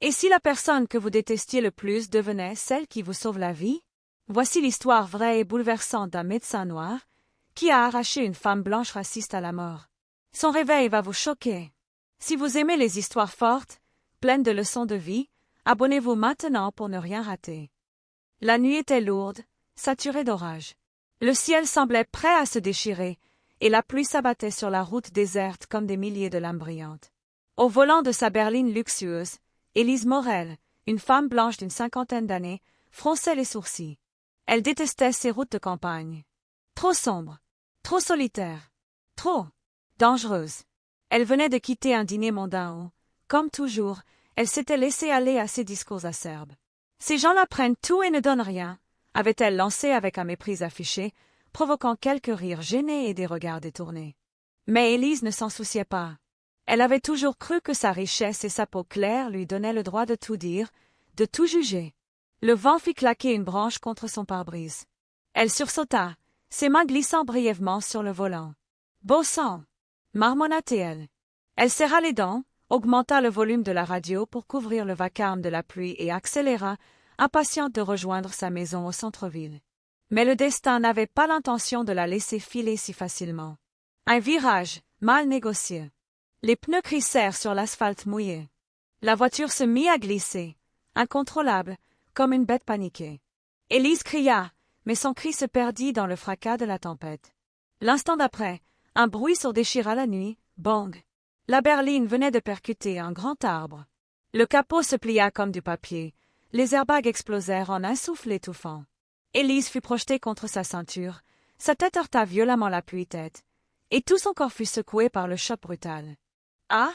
Et si la personne que vous détestiez le plus devenait celle qui vous sauve la vie? Voici l'histoire vraie et bouleversante d'un médecin noir qui a arraché une femme blanche raciste à la mort. Son réveil va vous choquer. Si vous aimez les histoires fortes, pleines de leçons de vie, abonnez-vous maintenant pour ne rien rater. La nuit était lourde, saturée d'orage. Le ciel semblait prêt à se déchirer, et la pluie s'abattait sur la route déserte comme des milliers de lames brillantes. Au volant de sa berline luxueuse, Élise Morel, une femme blanche d'une cinquantaine d'années, fronçait les sourcils. Elle détestait ces routes de campagne. Trop sombres, trop solitaires, trop dangereuses. Elle venait de quitter un dîner mondain où, comme toujours, elle s'était laissée aller à ses discours acerbes. Ces gens-là prennent tout et ne donnent rien, avait-elle lancé avec un mépris affiché, provoquant quelques rires gênés et des regards détournés. Mais Élise ne s'en souciait pas. Elle avait toujours cru que sa richesse et sa peau claire lui donnaient le droit de tout dire, de tout juger. Le vent fit claquer une branche contre son pare-brise. Elle sursauta, ses mains glissant brièvement sur le volant. « Beau sang !» marmonna-t-elle. Elle serra les dents, augmenta le volume de la radio pour couvrir le vacarme de la pluie et accéléra, impatiente de rejoindre sa maison au centre-ville. Mais le destin n'avait pas l'intention de la laisser filer si facilement. Un virage, mal négocié. Les pneus crissèrent sur l'asphalte mouillé. La voiture se mit à glisser, incontrôlable, comme une bête paniquée. Élise cria, mais son cri se perdit dans le fracas de la tempête. L'instant d'après, un bruit sourd déchira la nuit, bang. La berline venait de percuter un grand arbre. Le capot se plia comme du papier, les airbags explosèrent en un souffle étouffant. Élise fut projetée contre sa ceinture, sa tête heurta violemment l'appui-tête, et tout son corps fut secoué par le choc brutal. « Ah »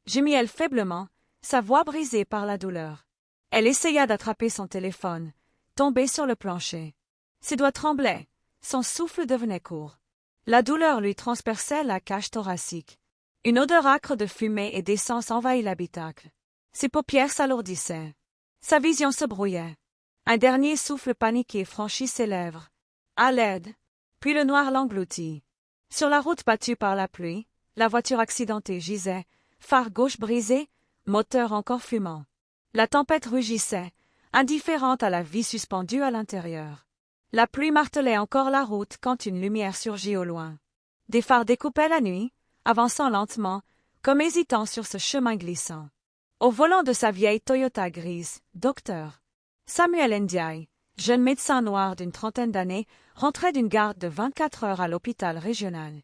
gémit-elle faiblement, sa voix brisée par la douleur. Elle essaya d'attraper son téléphone, tombé sur le plancher. Ses doigts tremblaient, son souffle devenait court. La douleur lui transperçait la cage thoracique. Une odeur âcre de fumée et d'essence envahit l'habitacle. Ses paupières s'alourdissaient. Sa vision se brouillait. Un dernier souffle paniqué franchit ses lèvres. À l'aide. Puis le noir l'engloutit. Sur la route battue par la pluie, la voiture accidentée gisait, phare gauche brisé, moteur encore fumant. La tempête rugissait, indifférente à la vie suspendue à l'intérieur. La pluie martelait encore la route quand une lumière surgit au loin. Des phares découpaient la nuit, avançant lentement, comme hésitant sur ce chemin glissant. Au volant de sa vieille Toyota grise, Dr. Samuel Ndiaye, jeune médecin noir d'une trentaine d'années, rentrait d'une garde de 24 heures à l'hôpital régional.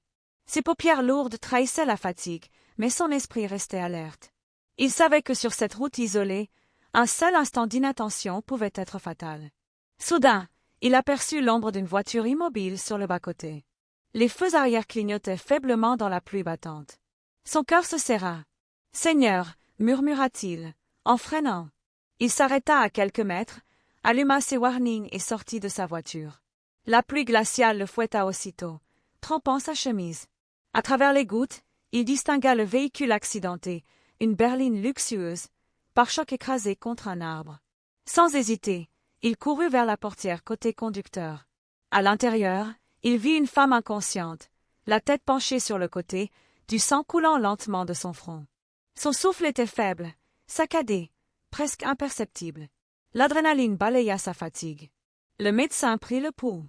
Ses paupières lourdes trahissaient la fatigue, mais son esprit restait alerte. Il savait que sur cette route isolée, un seul instant d'inattention pouvait être fatal. Soudain, il aperçut l'ombre d'une voiture immobile sur le bas-côté. Les feux arrière clignotaient faiblement dans la pluie battante. Son cœur se serra. « Seigneur » murmura-t-il, en freinant. Il s'arrêta à quelques mètres, alluma ses warnings et sortit de sa voiture. La pluie glaciale le fouetta aussitôt, trempant sa chemise. À travers les gouttes, il distingua le véhicule accidenté, une berline luxueuse, pare-choc écrasé contre un arbre. Sans hésiter, il courut vers la portière côté conducteur. À l'intérieur, il vit une femme inconsciente, la tête penchée sur le côté, du sang coulant lentement de son front. Son souffle était faible, saccadé, presque imperceptible. L'adrénaline balaya sa fatigue. Le médecin prit le pouls.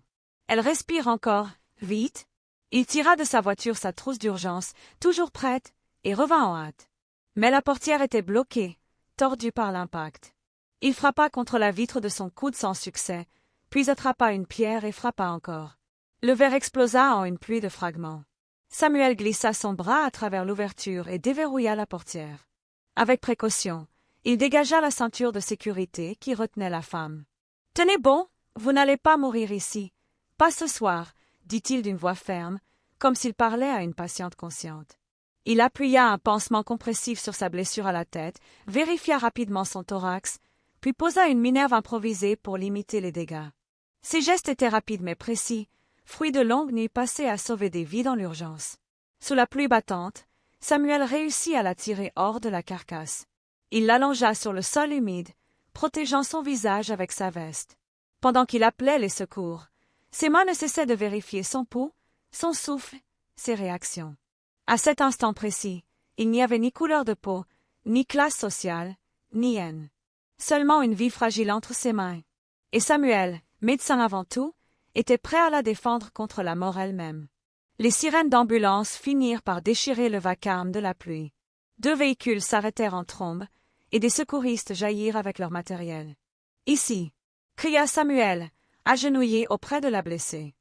Elle respire encore, vite. Il tira de sa voiture sa trousse d'urgence, toujours prête, et revint en hâte. Mais la portière était bloquée, tordue par l'impact. Il frappa contre la vitre de son coude sans succès, puis attrapa une pierre et frappa encore. Le verre explosa en une pluie de fragments. Samuel glissa son bras à travers l'ouverture et déverrouilla la portière. Avec précaution, il dégagea la ceinture de sécurité qui retenait la femme. « Tenez bon, vous n'allez pas mourir ici. Pas ce soir, » dit-il d'une voix ferme, comme s'il parlait à une patiente consciente. Il appuya un pansement compressif sur sa blessure à la tête, vérifia rapidement son thorax, puis posa une minerve improvisée pour limiter les dégâts. Ses gestes étaient rapides mais précis, fruit de longues nuits passées à sauver des vies dans l'urgence. Sous la pluie battante, Samuel réussit à la tirer hors de la carcasse. Il l'allongea sur le sol humide, protégeant son visage avec sa veste. Pendant qu'il appelait les secours, ses mains ne cessaient de vérifier son pouls, son souffle, ses réactions. À cet instant précis, il n'y avait ni couleur de peau, ni classe sociale, ni haine. Seulement une vie fragile entre ses mains. Et Samuel, médecin avant tout, était prêt à la défendre contre la mort elle-même. Les sirènes d'ambulance finirent par déchirer le vacarme de la pluie. 2 véhicules s'arrêtèrent en trombe, et des secouristes jaillirent avec leur matériel. « Ici !» cria Samuel, agenouillé auprès de la blessée.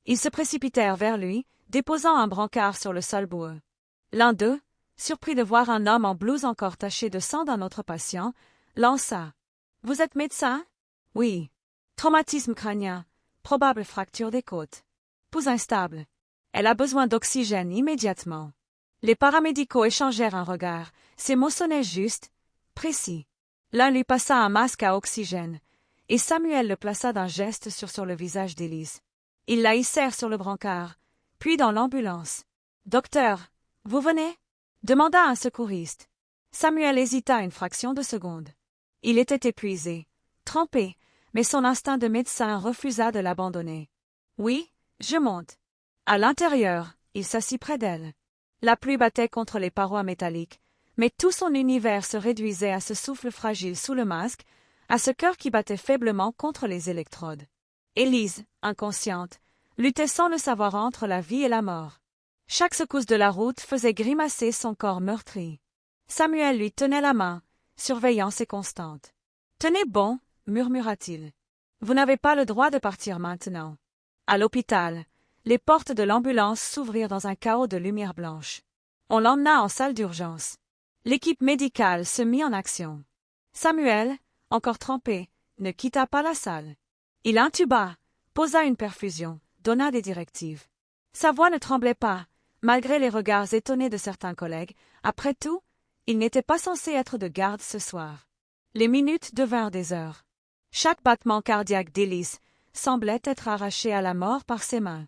Ils se précipitèrent vers lui, déposant un brancard sur le sol boueux. L'un d'eux, surpris de voir un homme en blouse encore taché de sang d'un autre patient, lança. « Vous êtes médecin? »« Oui. »« Traumatisme crânien, probable fracture des côtes. Pouls instable. Elle a besoin d'oxygène immédiatement. » Les paramédicaux échangèrent un regard. Ces mots sonnaient justes, précis. L'un lui passa un masque à oxygène, et Samuel le plaça d'un geste sur le visage d'Élise. Ils la hissèrent sur le brancard, puis dans l'ambulance. « Docteur, vous venez ?» demanda un secouriste. Samuel hésita une fraction de seconde. Il était épuisé, trempé, mais son instinct de médecin refusa de l'abandonner. « Oui, je monte. » À l'intérieur, il s'assit près d'elle. La pluie battait contre les parois métalliques, mais tout son univers se réduisait à ce souffle fragile sous le masque, à ce cœur qui battait faiblement contre les électrodes. Élise, inconsciente, luttait sans le savoir entre la vie et la mort. Chaque secousse de la route faisait grimacer son corps meurtri. Samuel lui tenait la main, surveillant ses constantes. « Tenez bon, » murmura-t-il. « Vous n'avez pas le droit de partir maintenant. » À l'hôpital, les portes de l'ambulance s'ouvrirent dans un chaos de lumière blanche. On l'emmena en salle d'urgence. L'équipe médicale se mit en action. Samuel, encore trempé, ne quitta pas la salle. Il intuba, posa une perfusion, donna des directives. Sa voix ne tremblait pas, malgré les regards étonnés de certains collègues. Après tout, il n'était pas censé être de garde ce soir. Les minutes devinrent des heures. Chaque battement cardiaque d'Élise semblait être arraché à la mort par ses mains.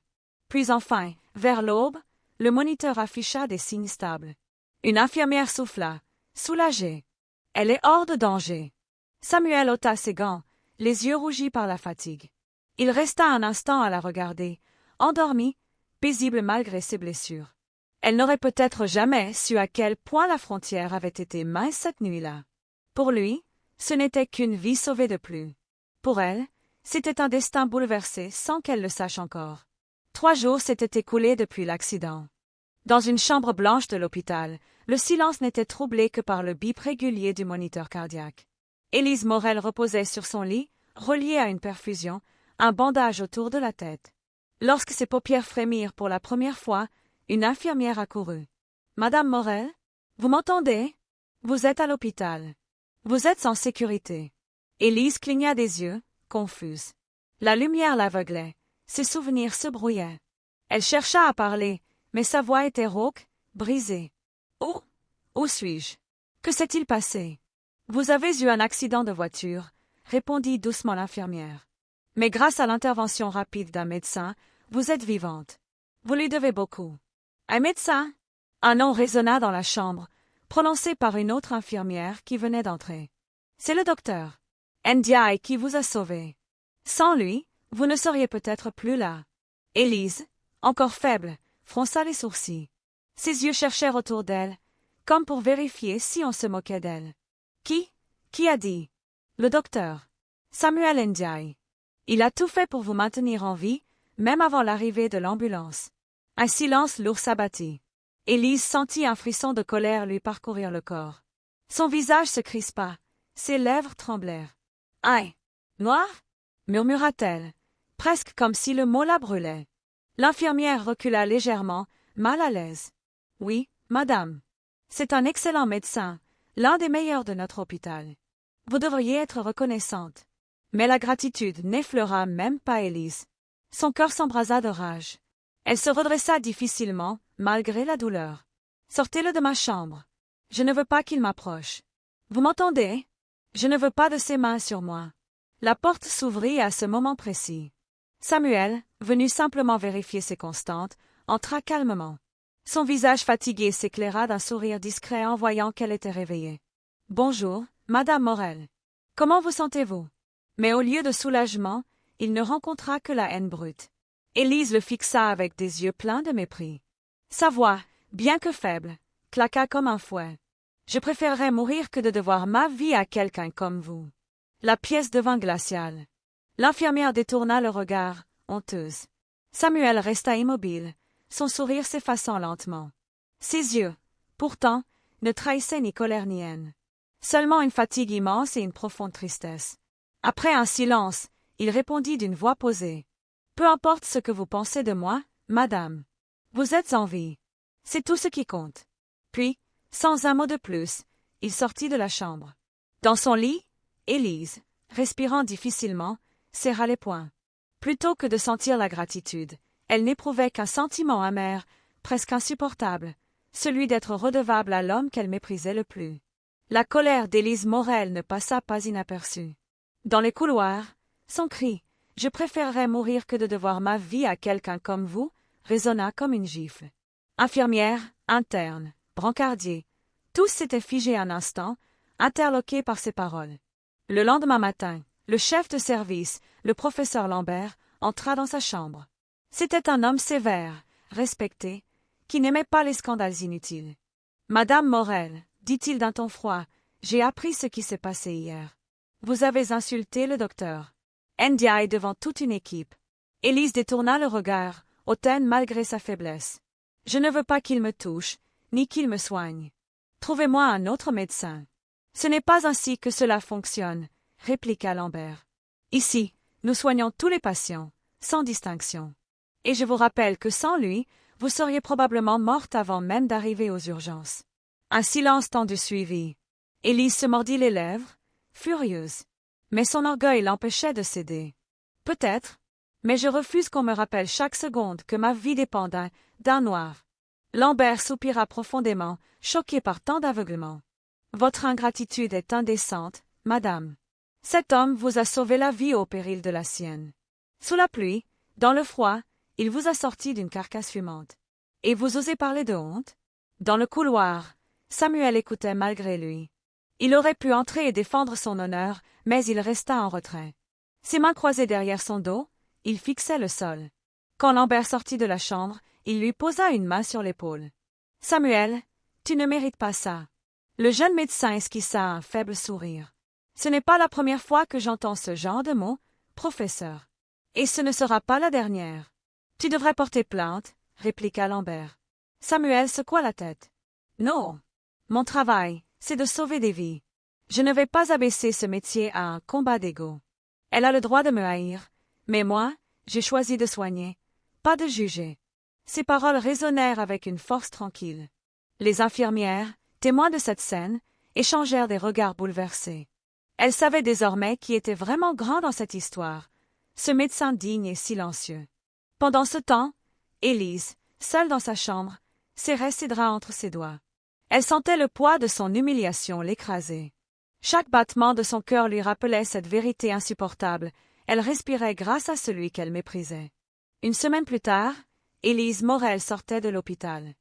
Puis enfin, vers l'aube, le moniteur afficha des signes stables. Une infirmière souffla, soulagée. « Elle est hors de danger. » Samuel ôta ses gants, les yeux rougis par la fatigue. Il resta un instant à la regarder, endormi, paisible malgré ses blessures. Elle n'aurait peut-être jamais su à quel point la frontière avait été mince cette nuit-là. Pour lui, ce n'était qu'une vie sauvée de plus. Pour elle, c'était un destin bouleversé sans qu'elle le sache encore. 3 jours s'étaient écoulés depuis l'accident. Dans une chambre blanche de l'hôpital, le silence n'était troublé que par le bip régulier du moniteur cardiaque. Élise Morel reposait sur son lit, reliée à une perfusion, un bandage autour de la tête. Lorsque ses paupières frémirent pour la première fois, une infirmière accourut. « Madame Morel, vous m'entendez? Vous êtes à l'hôpital. Vous êtes en sécurité. » Élise cligna des yeux, confuse. La lumière l'aveuglait, ses souvenirs se brouillaient. Elle chercha à parler, mais sa voix était rauque, brisée. « Où suis-je? Que s'est-il passé? » « Vous avez eu un accident de voiture, » répondit doucement l'infirmière. « Mais grâce à l'intervention rapide d'un médecin, vous êtes vivante. Vous lui devez beaucoup. »« Un médecin ?» Un nom résonna dans la chambre, prononcé par une autre infirmière qui venait d'entrer. « C'est le docteur Ndiaye qui vous a sauvé. Sans lui, vous ne seriez peut-être plus là. » Élise, encore faible, fronça les sourcils. Ses yeux cherchèrent autour d'elle, comme pour vérifier si on se moquait d'elle. « Qui a dit? » « Le docteur. Samuel Ndiaye. Il a tout fait pour vous maintenir en vie, même avant l'arrivée de l'ambulance. » Un silence lourd s'abattit. Élise sentit un frisson de colère lui parcourir le corps. Son visage se crispa, ses lèvres tremblèrent. « Aïe! Noir ?» murmura-t-elle, presque comme si le mot la brûlait. L'infirmière recula légèrement, mal à l'aise. « Oui, madame. C'est un excellent médecin, l'un des meilleurs de notre hôpital. Vous devriez être reconnaissante. » Mais la gratitude n'effleura même pas Élise. Son cœur s'embrasa de rage. Elle se redressa difficilement, malgré la douleur. « Sortez-le de ma chambre. Je ne veux pas qu'il m'approche. Vous m'entendez? Je ne veux pas de ses mains sur moi. » La porte s'ouvrit à ce moment précis. Samuel, venu simplement vérifier ses constantes, entra calmement. Son visage fatigué s'éclaira d'un sourire discret en voyant qu'elle était réveillée. « Bonjour, Madame Morel. Comment vous sentez-vous? » Mais au lieu de soulagement, il ne rencontra que la haine brute. Élise le fixa avec des yeux pleins de mépris. Sa voix, bien que faible, claqua comme un fouet. « Je préférerais mourir que de devoir ma vie à quelqu'un comme vous. La pièce devint glaciale. L'infirmière détourna le regard, honteuse. Samuel resta immobile, son sourire s'effaçant lentement. Ses yeux, pourtant, ne trahissaient ni colère ni haine. Seulement une fatigue immense et une profonde tristesse. Après un silence, il répondit d'une voix posée. « Peu importe ce que vous pensez de moi, madame. Vous êtes en vie. C'est tout ce qui compte. » Puis, sans un mot de plus, il sortit de la chambre. Dans son lit, Élise, respirant difficilement, serra les poings. Plutôt que de sentir la gratitude, elle n'éprouvait qu'un sentiment amer, presque insupportable, celui d'être redevable à l'homme qu'elle méprisait le plus. La colère d'Élise Morel ne passa pas inaperçue. Dans les couloirs, son cri « Je préférerais mourir que de devoir ma vie à quelqu'un comme vous » résonna comme une gifle. Infirmières, internes, brancardiers, tous s'étaient figés un instant, interloqués par ces paroles. Le lendemain matin, le chef de service, le professeur Lambert, entra dans sa chambre. C'était un homme sévère, respecté, qui n'aimait pas les scandales inutiles. « Madame Morel, dit-il d'un ton froid, j'ai appris ce qui s'est passé hier. Vous avez insulté le docteur. » Ndiaye devant toute une équipe. Élise détourna le regard, hautaine malgré sa faiblesse. « Je ne veux pas qu'il me touche, ni qu'il me soigne. Trouvez-moi un autre médecin. »« Ce n'est pas ainsi que cela fonctionne, » répliqua Lambert. « Ici, nous soignons tous les patients, sans distinction. Et je vous rappelle que sans lui, vous seriez probablement morte avant même d'arriver aux urgences. » Un silence tendu suivit. Élise se mordit les lèvres, furieuse. Mais son orgueil l'empêchait de céder. « Peut-être, mais je refuse qu'on me rappelle chaque seconde que ma vie dépend d'un noir. » Lambert soupira profondément, choqué par tant d'aveuglement. « Votre ingratitude est indécente, madame. Cet homme vous a sauvé la vie au péril de la sienne. Sous la pluie, dans le froid, il vous a sorti d'une carcasse fumante. Et vous osez parler de honte? » Dans le couloir, Samuel écoutait malgré lui. Il aurait pu entrer et défendre son honneur, mais il resta en retrait. Ses mains croisées derrière son dos, il fixait le sol. Quand Lambert sortit de la chambre, il lui posa une main sur l'épaule. « Samuel, tu ne mérites pas ça. » Le jeune médecin esquissa un faible sourire. « Ce n'est pas la première fois que j'entends ce genre de mots, professeur. Et ce ne sera pas la dernière. »« Tu devrais porter plainte, » répliqua Lambert. Samuel secoua la tête. « Non. Mon travail, c'est de sauver des vies. Je ne vais pas abaisser ce métier à un combat d'ego. Elle a le droit de me haïr, mais moi, j'ai choisi de soigner, pas de juger. » Ces paroles résonnèrent avec une force tranquille. Les infirmières, témoins de cette scène, échangèrent des regards bouleversés. Elles savaient désormais qui était vraiment grand dans cette histoire, ce médecin digne et silencieux. Pendant ce temps, Élise, seule dans sa chambre, serrait ses draps entre ses doigts. Elle sentait le poids de son humiliation l'écraser. Chaque battement de son cœur lui rappelait cette vérité insupportable. Elle respirait grâce à celui qu'elle méprisait. Une semaine plus tard, Élise Morel sortait de l'hôpital.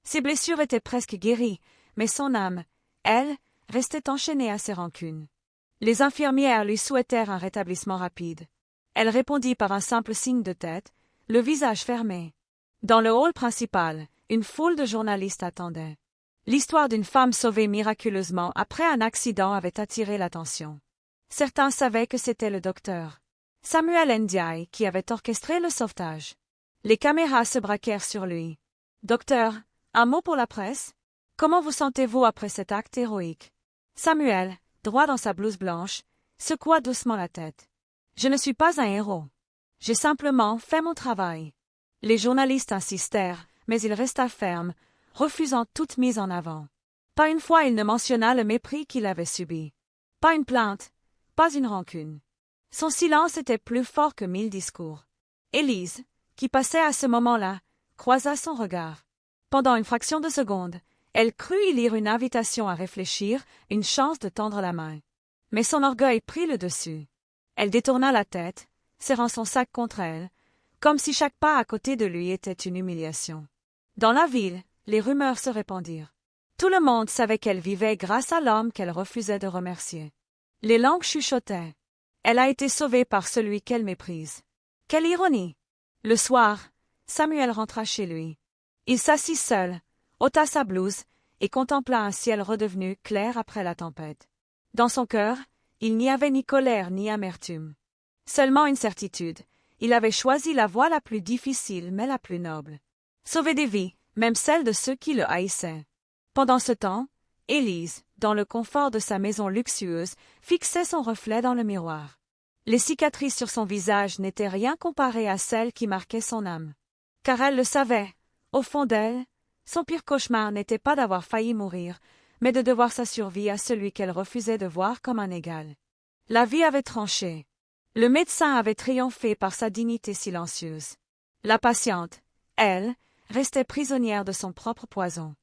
Ses blessures étaient presque guéries, mais son âme, elle, restait enchaînée à ses rancunes. Les infirmières lui souhaitèrent un rétablissement rapide. Elle répondit par un simple signe de tête, le visage fermé. Dans le hall principal, une foule de journalistes attendait. L'histoire d'une femme sauvée miraculeusement après un accident avait attiré l'attention. Certains savaient que c'était le docteur Samuel Ndiaye qui avait orchestré le sauvetage. Les caméras se braquèrent sur lui. « Docteur, un mot pour la presse? Comment vous sentez-vous après cet acte héroïque ?» Samuel, droit dans sa blouse blanche, secoua doucement la tête. « Je ne suis pas un héros. J'ai simplement fait mon travail. » Les journalistes insistèrent, mais il resta ferme, refusant toute mise en avant. Pas une fois il ne mentionna le mépris qu'il avait subi. Pas une plainte, pas une rancune. Son silence était plus fort que 1000 discours. Élise, qui passait à ce moment-là, croisa son regard. Pendant une fraction de seconde, elle crut y lire une invitation à réfléchir, une chance de tendre la main. Mais son orgueil prit le dessus. Elle détourna la tête, serrant son sac contre elle, comme si chaque pas à côté de lui était une humiliation. Dans la ville, les rumeurs se répandirent. Tout le monde savait qu'elle vivait grâce à l'homme qu'elle refusait de remercier. Les langues chuchotaient. Elle a été sauvée par celui qu'elle méprise. Quelle ironie! Le soir, Samuel rentra chez lui. Il s'assit seul, ôta sa blouse, et contempla un ciel redevenu clair après la tempête. Dans son cœur, il n'y avait ni colère ni amertume. Seulement une certitude, il avait choisi la voie la plus difficile mais la plus noble. Sauver des vies, même celles de ceux qui le haïssaient. Pendant ce temps, Élise, dans le confort de sa maison luxueuse, fixait son reflet dans le miroir. Les cicatrices sur son visage n'étaient rien comparées à celles qui marquaient son âme. Car elle le savait, au fond d'elle, son pire cauchemar n'était pas d'avoir failli mourir, mais de devoir sa survie à celui qu'elle refusait de voir comme un égal. La vie avait tranché. Le médecin avait triomphé par sa dignité silencieuse. La patiente, elle, restait prisonnière de son propre poison.